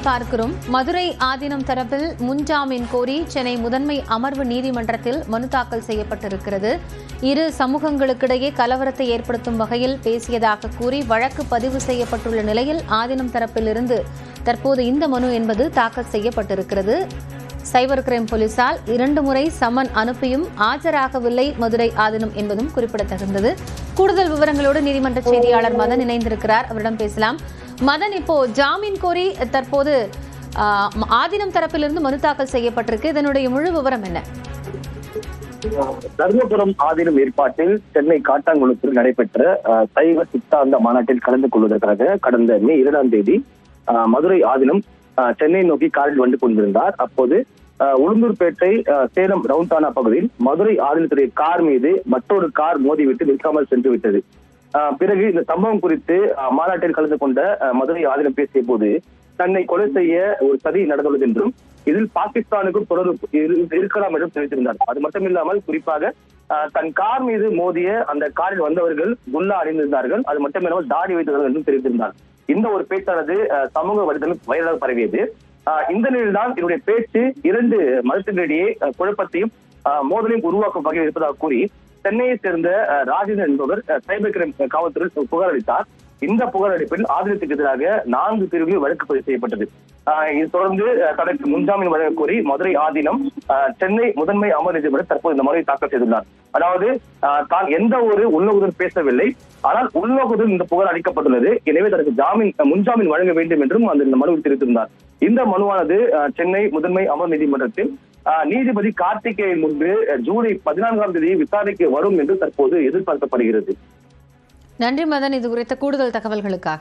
பார்க்கிறோம். மதுரை ஆதீனம் தரப்பில் முன்ஜாமீன் கோரி சென்னை முதன்மை அமர்வு நீதிமன்றத்தில் மனு தாக்கல் செய்யப்பட்டிருக்கிறது. இரு சமூகங்களுக்கிடையே கலவரத்தை ஏற்படுத்தும் வகையில் பேசியதாக கூறி வழக்கு பதிவு செய்யப்பட்டுள்ள நிலையில் ஆதீனம் தரப்பிலிருந்து தற்போது இந்த மனு என்பது தாக்கல் செய்யப்பட்டிருக்கிறது. சைபர் கிரைம் போலீசால் 2 முறை சமன் அனுப்பியும் ஆஜராகவில்லை மதுரை ஆதீனம் என்பதும் குறிப்பிடத்தகுந்தது. கூடுதல் விவரங்களோடு நீதிமன்ற செய்தியாளர் மதன் இணைந்திருக்கிறார். அவரிடம் பேசலாம். மதன், இப்போ ஜாமீன் கோரி தற்போது ஆதீனம் தரப்பிலிருந்து மனு தாக்கல் செய்யப்பட்டிருக்கு. இதனுடைய முழு விவரம் என்ன? தர்மபுரம் ஆதீனம் ஏற்பாட்டில் சென்னை காட்டாங்குளத்தில் நடைபெற்ற சைவ சித்தாந்த மாநாட்டில் கலந்து கொள்வதற்காக கடந்த மே 2ஆம் தேதி மதுரை ஆதீனம் சென்னை நோக்கி காரில் வந்து கொண்டிருந்தார். அப்போது உளுந்தூர்பேட்டை சேலம் ரவுண்டானா பகுதியில் மதுரை ஆதீனத்துடைய கார் மீது மற்றொரு கார் மோதிவிட்டு நிற்காமல் சென்று விட்டது. பிறகு இந்த சம்பவம் குறித்து மாநாட்டில் கலந்து கொண்ட மதுரை ஆதீனம் பேசிய போது தன்னை கொலை செய்ய ஒரு சதி நடந்துள்ளது என்றும் இதில் பாகிஸ்தானுக்கும் தொடர்பு இருக்கலாம் என்றும் தெரிவித்திருந்தார். அது மட்டுமில்லாமல் குறிப்பாக தன் கார் மீது மோதிய அந்த காரில் வந்தவர்கள் குல்லா அணிந்திருந்தார்கள், அது மட்டுமில்லாமல் தாடி வைத்தார்கள் என்றும் தெரிவித்திருந்தார். இந்த ஒரு பேச்சானது சமூக வலைதளம் வைரலாக பரவியது. இந்த நிலையில்தான் இதனுடைய பேச்சு 2 மதத்தினரிடையே குழப்பத்தையும் மோதலையும் உருவாக்கும் வகையில் இருப்பதாக கூறி சென்னையை சேர்ந்த ராஜேந்திரன் என்பவர் சைபர் கிரைம் காவல்துறையில் புகார் அளித்தார். இந்த புகார் அளிப்பில் ஆதீனத்துக்கு எதிராக 4 பிரிவுகளில் வழக்கு பதிவு செய்யப்பட்டது. இது தொடர்ந்து தனக்கு முன்ஜாமீன் வழங்க கோரி மதுரை ஆதீனம் சென்னை முதன்மை அமர்வு நீதிமன்றம் தற்போது இந்த மனுவை தாக்கல் செய்துள்ளார். அதாவது தான் எந்த ஒரு உள்நோக்குடன் பேசவில்லை, ஆனால் உள்நோக்குடன் இந்த புகார் அளிக்கப்பட்டுள்ளது. எனவே தனக்கு முன்ஜாமீன் வழங்க வேண்டும் என்றும் அந்த மனுவில் தெரிவித்திருந்தார். இந்த மனுவானது சென்னை முதன்மை அமர்வு நீதிமன்றத்தில் நீதிபதி கார்த்திகேயன் முன்பு ஜூலை 14ஆம் தேதி விசாரணைக்கு வரும் என்று தற்போது எதிர்பார்க்கப்படுகிறது. நன்றி மதன், இது குறித்த கூடுதல் தகவல்களுக்காக.